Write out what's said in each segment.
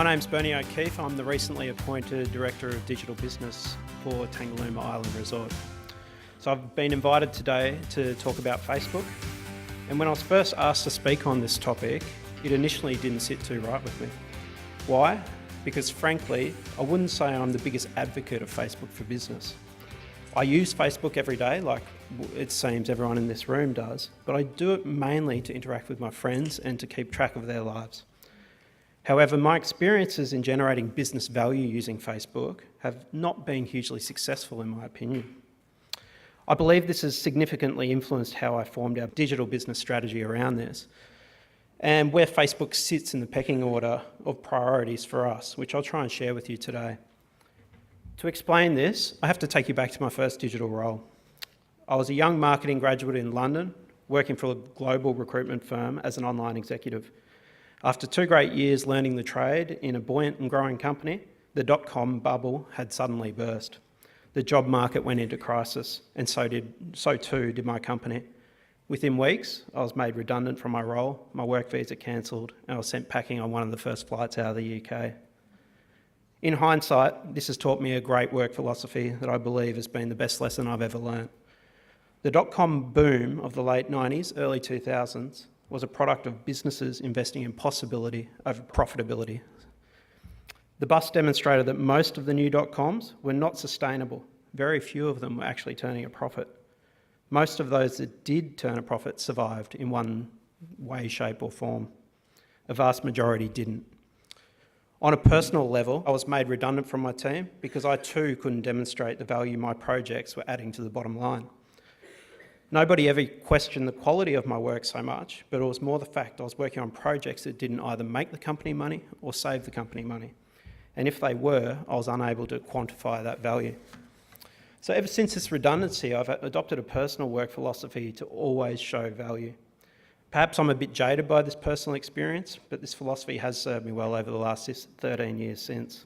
My name's Bernie O'Keefe. I'm the recently appointed Director of Digital Business for Tangalooma Island Resort. So I've been invited today to talk about Facebook. And when I was first asked to speak on this topic, it initially didn't sit too right with me. Why? Because frankly, I wouldn't say I'm the biggest advocate of Facebook for business. I use Facebook every day, like it seems everyone in this room does, but I do it mainly to interact with my friends and to keep track of their lives. However, my experiences in generating business value using Facebook have not been hugely successful in my opinion. I believe this has significantly influenced how I formed our digital business strategy around this and where Facebook sits in the pecking order of priorities for us, which I'll try and share with you today. To explain this, I have to take you back to my first digital role. I was a young marketing graduate in London, working for a global recruitment firm as an online executive. After 2 great years learning the trade in a buoyant and growing company, the dot-com bubble had suddenly burst. The job market went into crisis, and so too did my company. Within weeks, I was made redundant from my role, my work visa cancelled, and I was sent packing on one of the first flights out of the UK. In hindsight, this has taught me a great work philosophy that I believe has been the best lesson I've ever learned. The dot-com boom of the late 90s, early 2000s was a product of businesses investing in possibility over profitability. The bust demonstrated that most of the new dot-coms were not sustainable. Very few of them were actually turning a profit. Most of those that did turn a profit survived in one way, shape or form. A vast majority didn't. On a personal level, I was made redundant from my team because I too couldn't demonstrate the value my projects were adding to the bottom line. Nobody ever questioned the quality of my work so much, but it was more the fact I was working on projects that didn't either make the company money or save the company money. And if they were, I was unable to quantify that value. So ever since this redundancy, I've adopted a personal work philosophy to always show value. Perhaps I'm a bit jaded by this personal experience, but this philosophy has served me well over the last 13 years since.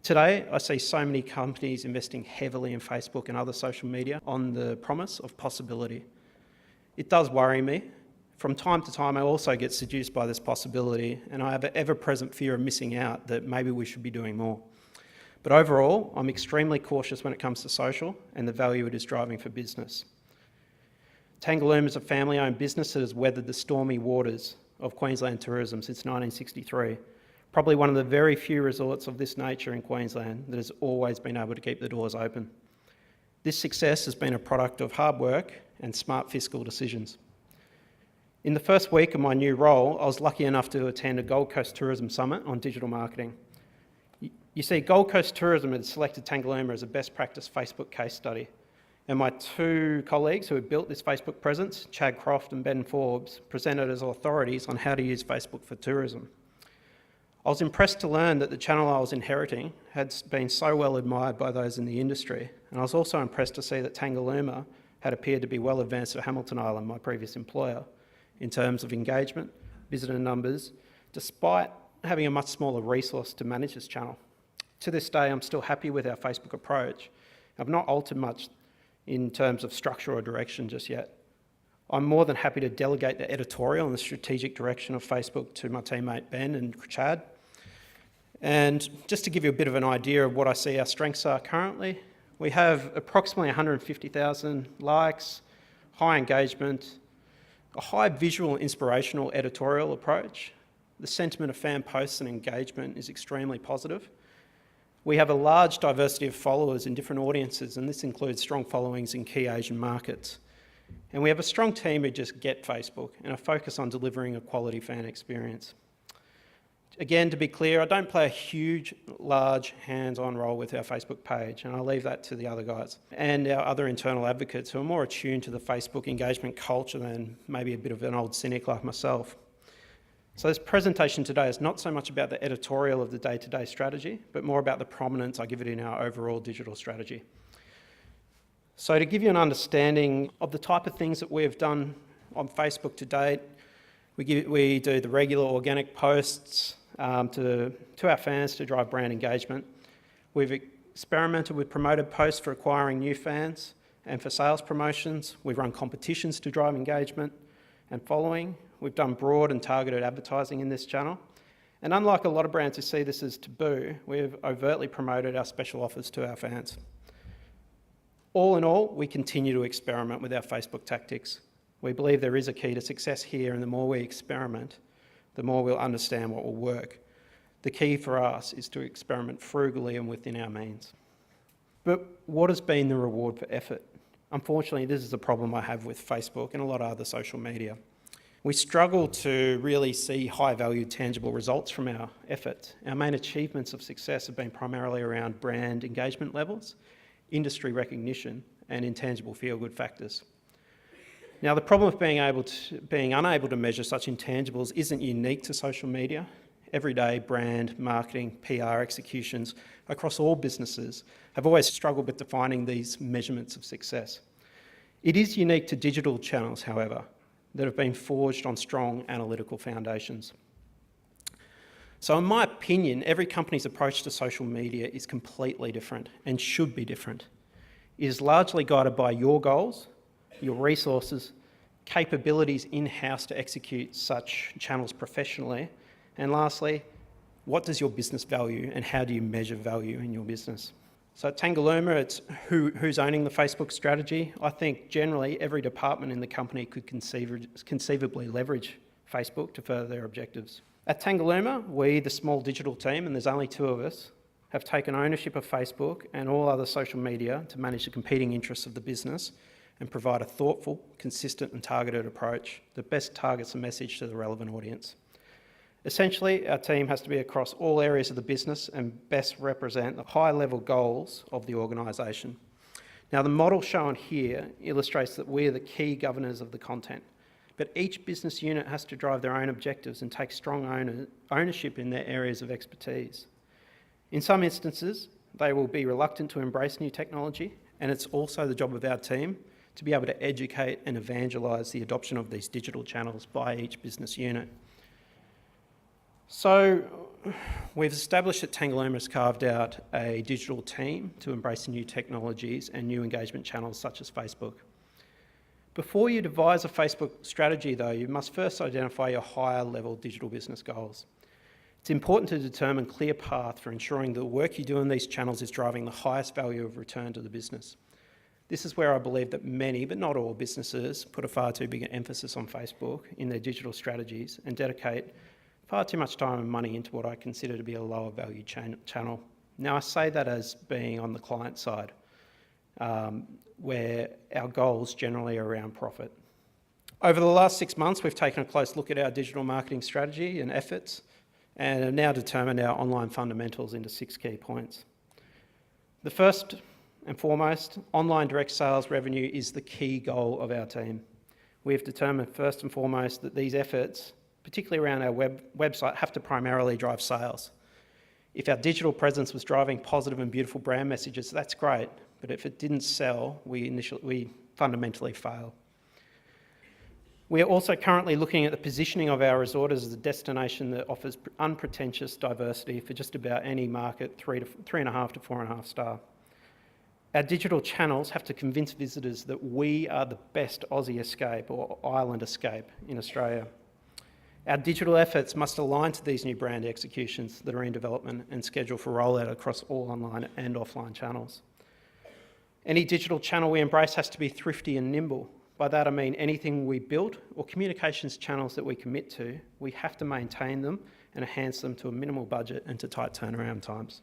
Today, I see so many companies investing heavily in Facebook and other social media on the promise of possibility. It does worry me. From time to time, I also get seduced by this possibility, and I have an ever-present fear of missing out that maybe we should be doing more. But overall, I'm extremely cautious when it comes to social and the value it is driving for business. Tangalooma is a family-owned business that has weathered the stormy waters of Queensland tourism since 1963. Probably one of the very few resorts of this nature in Queensland that has always been able to keep the doors open. This success has been a product of hard work and smart fiscal decisions. In the first week of my new role, I was lucky enough to attend a Gold Coast Tourism Summit on digital marketing. You see, Gold Coast Tourism had selected Tangalooma as a best practice Facebook case study. And my 2 colleagues who had built this Facebook presence, Chad Croft and Ben Forbes, presented as authorities on how to use Facebook for tourism. I was impressed to learn that the channel I was inheriting had been so well admired by those in the industry, and I was also impressed to see that Tangalooma had appeared to be well advanced at Hamilton Island, my previous employer, in terms of engagement, visitor numbers, despite having a much smaller resource to manage this channel. To this day, I'm still happy with our Facebook approach. I've not altered much in terms of structure or direction just yet. I'm more than happy to delegate the editorial and the strategic direction of Facebook to my teammate Ben and Chad. And just to give you a bit of an idea of what I see our strengths are currently, we have approximately 150,000 likes, high engagement, a high visual and inspirational editorial approach. The sentiment of fan posts and engagement is extremely positive. We have a large diversity of followers in different audiences, and this includes strong followings in key Asian markets. And we have a strong team who just get Facebook and are focused on delivering a quality fan experience. Again, to be clear, I don't play a huge, large, hands-on role with our Facebook page, and I'll leave that to the other guys and our other internal advocates who are more attuned to the Facebook engagement culture than maybe a bit of an old cynic like myself. So this presentation today is not so much about the editorial of the day-to-day strategy, but more about the prominence I give it in our overall digital strategy. So to give you an understanding of the type of things that we've done on Facebook to date, we do the regular organic posts to our fans to drive brand engagement. We've experimented with promoted posts for acquiring new fans and for sales promotions. We've run competitions to drive engagement and following. We've done broad and targeted advertising in this channel. And unlike a lot of brands who see this as taboo, we've overtly promoted our special offers to our fans. All in all, we continue to experiment with our Facebook tactics. We believe there is a key to success here, and the more we experiment, the more we'll understand what will work. The key for us is to experiment frugally and within our means. But what has been the reward for effort? Unfortunately, this is a problem I have with Facebook and a lot of other social media. We struggle to really see high-value, tangible results from our efforts. Our main achievements of success have been primarily around brand engagement levels, industry recognition, and intangible feel-good factors. Now, the problem of being unable to measure such intangibles isn't unique to social media. Everyday brand, marketing, PR executions across all businesses have always struggled with defining these measurements of success. It is unique to digital channels, however, that have been forged on strong analytical foundations. So in my opinion, every company's approach to social media is completely different and should be different. It is largely guided by your goals, your resources, capabilities in-house to execute such channels professionally, and lastly, what does your business value and how do you measure value in your business? So at Tangalooma, it's who's owning the Facebook strategy. I think generally every department in the company could conceivably leverage Facebook to further their objectives. At Tangalooma, we, the small digital team, and there's only 2 of us, have taken ownership of Facebook and all other social media to manage the competing interests of the business and provide a thoughtful, consistent and targeted approach that best targets the message to the relevant audience. Essentially, our team has to be across all areas of the business and best represent the high-level goals of the organisation. Now, the model shown here illustrates that we are the key governors of the content, but each business unit has to drive their own objectives and take strong ownership in their areas of expertise. In some instances, they will be reluctant to embrace new technology, and it's also the job of our team to be able to educate and evangelise the adoption of these digital channels by each business unit. So we've established that Tangalooma has carved out a digital team to embrace new technologies and new engagement channels such as Facebook. Before you devise a Facebook strategy though, you must first identify your higher level digital business goals. It's important to determine a clear path for ensuring the work you do in these channels is driving the highest value of return to the business. This is where I believe that many, but not all businesses, put a far too big an emphasis on Facebook in their digital strategies and dedicate far too much time and money into what I consider to be a lower value channel. Now, I say that as being on the client side, where our goals generally are around profit. Over the last 6 months, we've taken a close look at our digital marketing strategy and efforts and have now determined our online fundamentals into 6 key points. The first and foremost, online direct sales revenue is the key goal of our team. We have determined first and foremost that these efforts, particularly around our website, have to primarily drive sales. If our digital presence was driving positive and beautiful brand messages, that's great, but if it didn't sell, we fundamentally fail. We are also currently looking at the positioning of our resort as a destination that offers unpretentious diversity for just about any market, 3.5 to 4.5 star. Our digital channels have to convince visitors that we are the best Aussie escape or island escape in Australia. Our digital efforts must align to these new brand executions that are in development and scheduled for rollout across all online and offline channels. Any digital channel we embrace has to be thrifty and nimble. By that I mean anything we build or communications channels that we commit to, we have to maintain them and enhance them to a minimal budget and to tight turnaround times.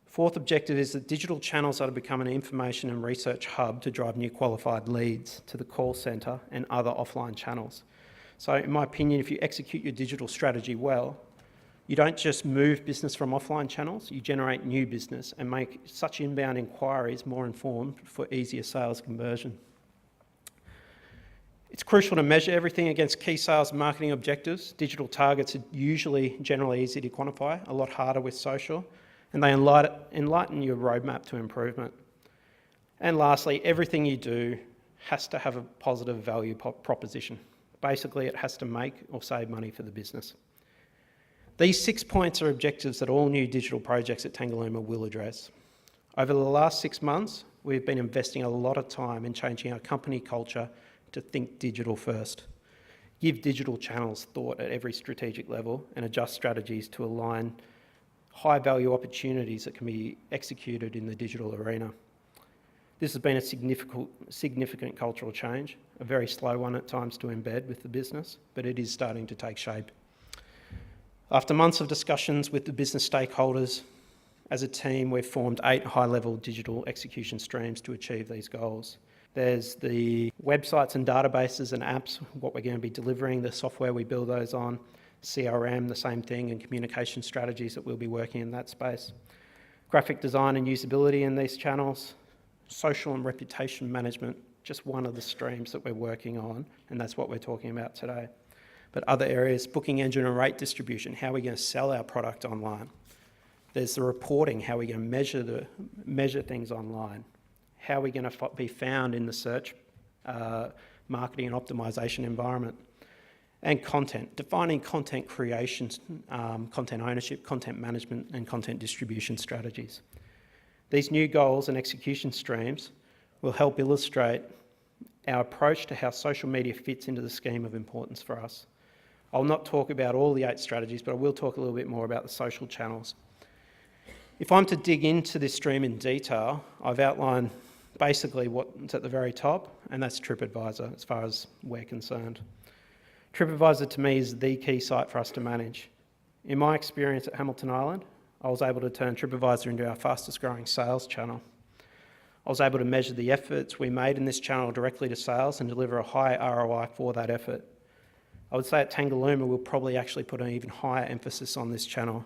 Fourth objective is that digital channels are to become an information and research hub to drive new qualified leads to the call centre and other offline channels. So in my opinion, if you execute your digital strategy well, you don't just move business from offline channels, you generate new business and make such inbound inquiries more informed for easier sales conversion. It's crucial to measure everything against key sales and marketing objectives. Digital targets are generally easy to quantify, a lot harder with social, and they enlighten your roadmap to improvement. And lastly, everything you do has to have a positive value proposition. Basically, it has to make or save money for the business. These 6 points are objectives that all new digital projects at Tangalooma will address. Over the last 6 months, we've been investing a lot of time in changing our company culture to think digital first. give digital channels thought at every strategic level and adjust strategies to align high-value opportunities that can be executed in the digital arena. This has been a significant cultural change, a very slow one at times to embed with the business, but it is starting to take shape. After months of discussions with the business stakeholders, as a team, we've formed 8 high-level digital execution streams to achieve these goals. There's the websites and databases and apps, what we're going to be delivering, the software we build those on, CRM, the same thing, and communication strategies that we'll be working in that space. Graphic design and usability in these channels, social and reputation management, just one of the streams that we're working on, and that's what we're talking about today. But other areas, booking engine and rate distribution, how are we going to sell our product online? There's the reporting, how are we going to measure things online? How are we going to be found in the search, marketing and optimization environment? And content, defining content creation, content ownership, content management, and content distribution strategies. These new goals and execution streams will help illustrate our approach to how social media fits into the scheme of importance for us. I'll not talk about all the 8 strategies, but I will talk a little bit more about the social channels. If I'm to dig into this stream in detail, I've outlined basically what's at the very top, and that's TripAdvisor as far as we're concerned. TripAdvisor to me is the key site for us to manage. In my experience at Hamilton Island, I was able to turn TripAdvisor into our fastest growing sales channel. I was able to measure the efforts we made in this channel directly to sales and deliver a high ROI for that effort. I would say at Tangalooma we'll probably actually put an even higher emphasis on this channel,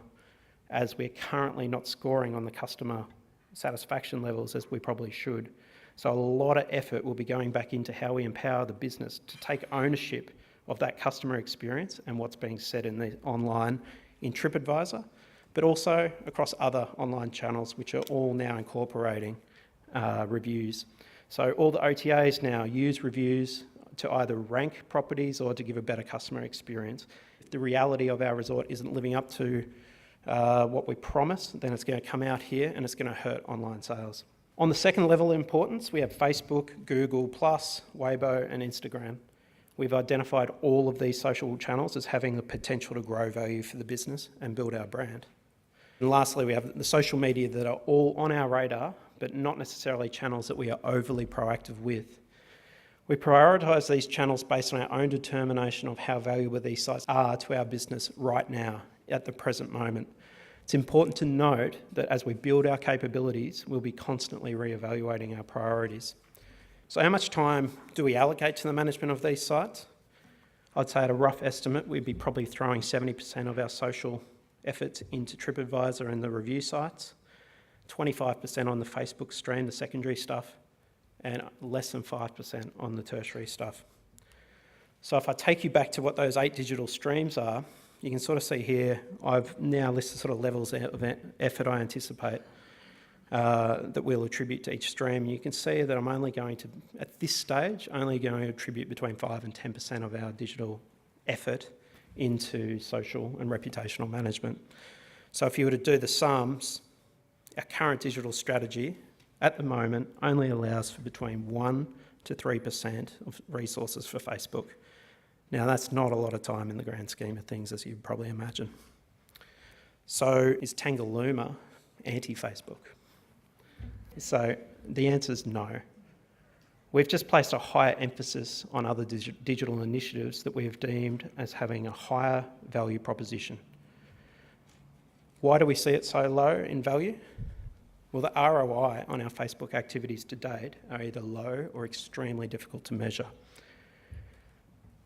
as we're currently not scoring on the customer satisfaction levels as we probably should. So a lot of effort will be going back into how we empower the business to take ownership of that customer experience and what's being said in the online in TripAdvisor, but also across other online channels which are all now incorporating reviews. So all the OTAs now use reviews to either rank properties or to give a better customer experience. If the reality of our resort isn't living up to what we promised, then it's going to come out here and it's going to hurt online sales. On the second level of importance, we have Facebook, Google+, Weibo and Instagram. We've identified all of these social channels as having the potential to grow value for the business and build our brand. And lastly, we have the social media that are all on our radar, but not necessarily channels that we are overly proactive with. We prioritise these channels based on our own determination of how valuable these sites are to our business right now, at the present moment. It's important to note that as we build our capabilities, we'll be constantly re-evaluating our priorities. So how much time do we allocate to the management of these sites? I'd say at a rough estimate, we'd be probably throwing 70% of our social efforts into TripAdvisor and the review sites, 25% on the Facebook stream, the secondary stuff, and less than 5% on the tertiary stuff. So if I take you back to what those 8 digital streams are, you can sort of see here, I've now listed sort of levels of effort I anticipate that we'll attribute to each stream. You can see that I'm only going to, at this stage, only going to attribute between 5 and 10% of our digital effort into social and reputational management. So if you were to do the sums, our current digital strategy at the moment only allows for between 1 to 3% of resources for Facebook. Now that's not a lot of time in the grand scheme of things, as you'd probably imagine. So is Tangalooma anti-Facebook? So the answer is no. We've just placed a higher emphasis on other digital initiatives that we have deemed as having a higher value proposition. Why do we see it so low in value? Well, the ROI on our Facebook activities to date are either low or extremely difficult to measure.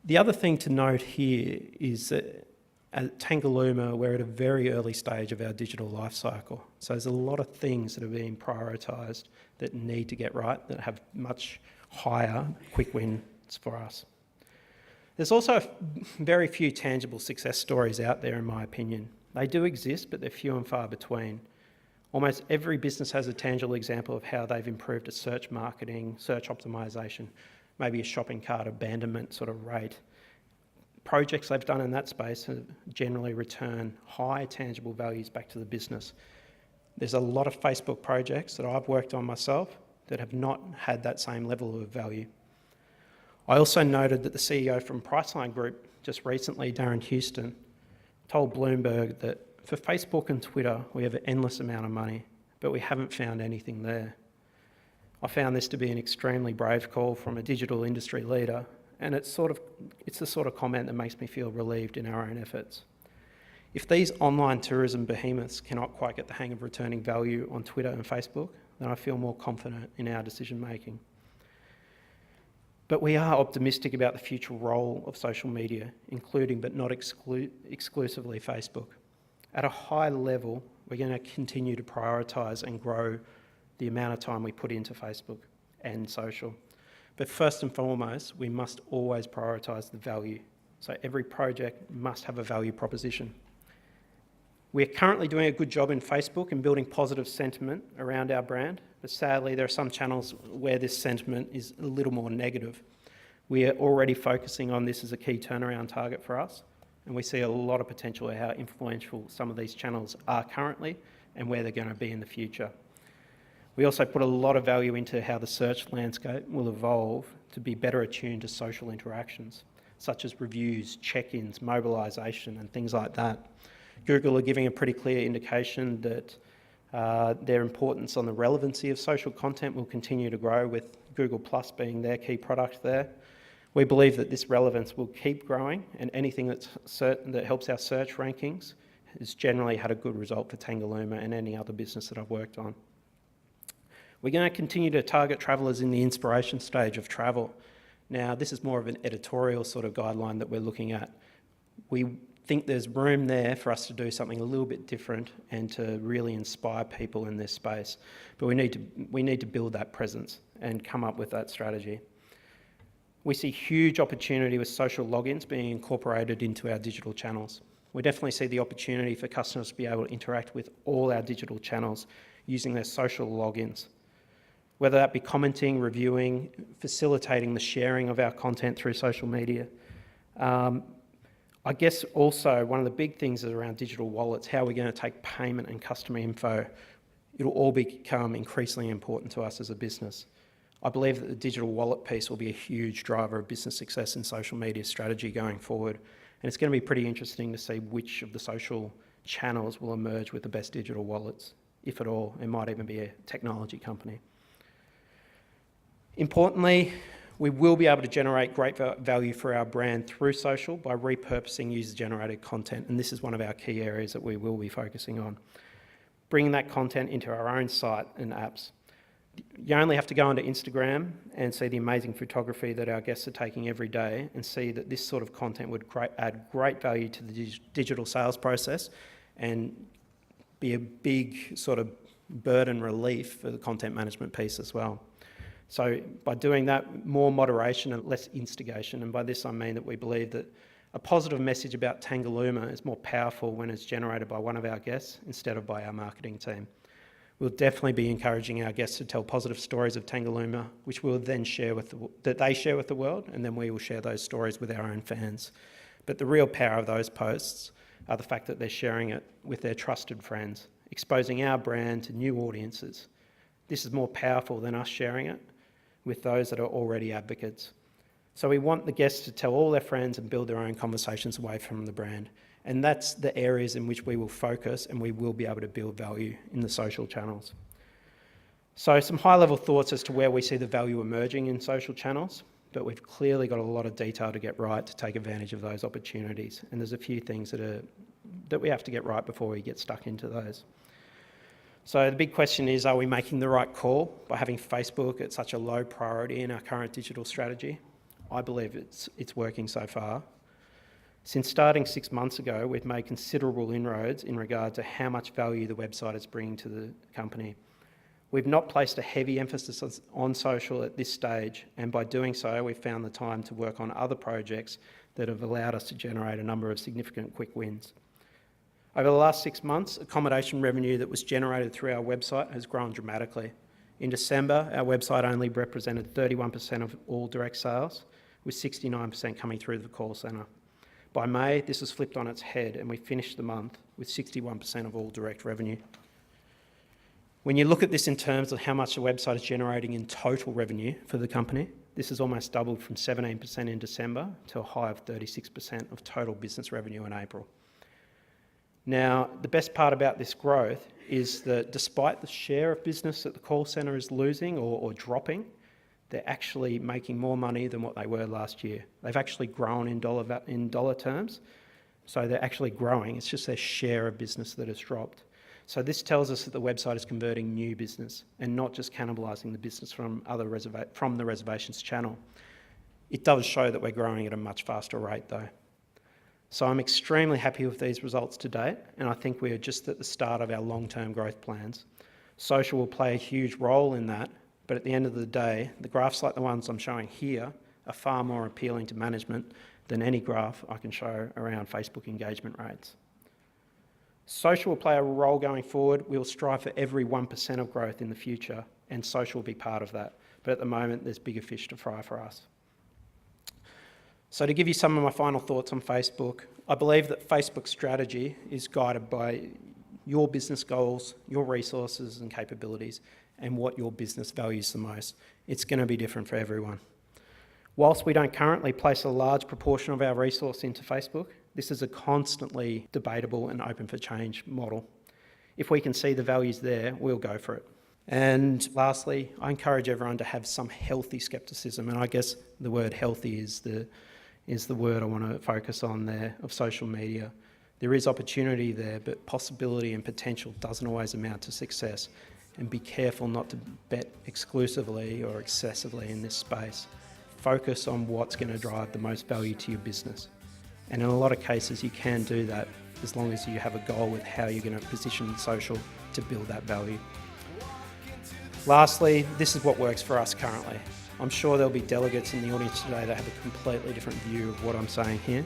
The other thing to note here is that at Tangalooma, we're at a very early stage of our digital life cycle. So there's a lot of things that are being prioritised that need to get right, that have much higher quick wins for us. There's also very few tangible success stories out there, in my opinion. They do exist, but they're few and far between. Almost every business has a tangible example of how they've improved a search marketing, search optimisation, maybe a shopping cart abandonment sort of rate. Projects they've done in that space have generally return high tangible values back to the business. There's a lot of Facebook projects that I've worked on myself that have not had that same level of value. I also noted that the CEO from Priceline Group just recently, Darren Houston, told Bloomberg that for Facebook and Twitter, we have an endless amount of money, but we haven't found anything there. I found this to be an extremely brave call from a digital industry leader, and it's the sort of comment that makes me feel relieved in our own efforts. If these online tourism behemoths cannot quite get the hang of returning value on Twitter and Facebook, then I feel more confident in our decision making. But we are optimistic about the future role of social media, including but not exclusively Facebook. At a high level, we're going to continue to prioritise and grow the amount of time we put into Facebook and social. But first and foremost, we must always prioritise the value. So every project must have a value proposition. We're currently doing a good job in Facebook and building positive sentiment around our brand, but sadly there are some channels where this sentiment is a little more negative. We are already focusing on this as a key turnaround target for us, and we see a lot of potential at how influential some of these channels are currently and where they're going to be in the future. We also put a lot of value into how the search landscape will evolve to be better attuned to social interactions, such as reviews, check-ins, mobilisation and things like that. Google are giving a pretty clear indication that their importance on the relevancy of social content will continue to grow, with Google Plus being their key product there. We believe that this relevance will keep growing, and anything that helps our search rankings has generally had a good result for Tangalooma and any other business that I've worked on. We're going to continue to target travellers in the inspiration stage of travel. Now, this is more of an editorial sort of guideline that we're looking at. We think there's room there for us to do something a little bit different and to really inspire people in this space. But we need to build that presence and come up with that strategy. We see huge opportunity with social logins being incorporated into our digital channels. We definitely see the opportunity for customers to be able to interact with all our digital channels using their social logins, whether that be commenting, reviewing, facilitating the sharing of our content through social media. I guess also one of the big things is around digital wallets, how we're going to take payment and customer info. It'll all become increasingly important to us as a business. I believe that the digital wallet piece will be a huge driver of business success in social media strategy going forward. And it's going to be pretty interesting to see which of the social channels will emerge with the best digital wallets, if at all. It might even be a technology company. Importantly, we will be able to generate great value for our brand through social by repurposing user-generated content, and this is one of our key areas that we will be focusing on. Bringing that content into our own site and apps. You only have to go onto Instagram and see the amazing photography that our guests are taking every day and see that this sort of content would add great value to the digital sales process and be a big sort of burden relief for the content management piece as well. So by doing that, more moderation and less instigation, and by this I mean that we believe that a positive message about Tangalooma is more powerful when it's generated by one of our guests instead of by our marketing team. We'll definitely be encouraging our guests to tell positive stories of Tangalooma, which we'll then share with they share with the world, and then we will share those stories with our own fans. But the real power of those posts are the fact that they're sharing it with their trusted friends, exposing our brand to new audiences. This is more powerful than us sharing it with those that are already advocates. So we want the guests to tell all their friends and build their own conversations away from the brand. And that's the areas in which we will focus, and we will be able to build value in the social channels. So some high-level thoughts as to where we see the value emerging in social channels, but we've clearly got a lot of detail to get right to take advantage of those opportunities. And there's a few things that we have to get right before we get stuck into those. So the big question is, are we making the right call by having Facebook at such a low priority in our current digital strategy? I believe it's working so far. Since starting 6 months ago, we've made considerable inroads in regard to how much value the website is bringing to the company. We've not placed a heavy emphasis on social at this stage, and by doing so, we've found the time to work on other projects that have allowed us to generate a number of significant quick wins. Over the last 6 months, accommodation revenue that was generated through our website has grown dramatically. In December, our website only represented 31% of all direct sales, with 69% coming through the call centre. By May, this was flipped on its head, and we finished the month with 61% of all direct revenue. When you look at this in terms of how much the website is generating in total revenue for the company, This has almost doubled from 17% in December to a high of 36% of total business revenue in April. Now, the best part about this growth is that despite the share of business that the call centre is losing or dropping, they're actually making more money than what they were last year. They've actually grown in dollar terms, so they're actually growing. It's just their share of business that has dropped. So this tells us that the website is converting new business and not just cannibalising the business from the reservations channel. It does show that we're growing at a much faster rate though. So I'm extremely happy with these results to date, and I think we are just at the start of our long-term growth plans. Social will play a huge role in that, but at the end of the day, the graphs like the ones I'm showing here are far more appealing to management than any graph I can show around Facebook engagement rates. Social will play a role going forward. We'll strive for every 1% of growth in the future, and social will be part of that. But at the moment, there's bigger fish to fry for us. So to give you some of my final thoughts on Facebook, I believe that Facebook's strategy is guided by your business goals, your resources and capabilities, and what your business values the most. It's going to be different for everyone. Whilst we don't currently place a large proportion of our resource into Facebook, this is a constantly debatable and open for change model. If we can see the values there, we'll go for it. And lastly, I encourage everyone to have some healthy skepticism, and I guess the word healthy is the word I want to focus on there, of social media. There is opportunity there, but possibility and potential doesn't always amount to success. And be careful not to bet exclusively or excessively in this space. Focus on what's going to drive the most value to your business. And in a lot of cases, you can do that as long as you have a goal with how you're going to position social to build that value. Lastly, this is what works for us currently. I'm sure there'll be delegates in the audience today that have a completely different view of what I'm saying here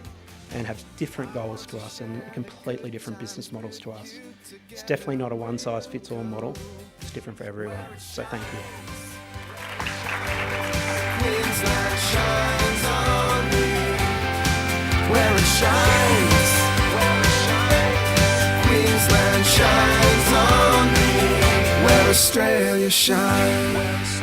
and have different goals to us and completely different business models to us. It's definitely not a one-size-fits-all model. It's different for everyone. So thank you. Queensland shines on me, where it shines. Queensland shines on me, where Australia shines.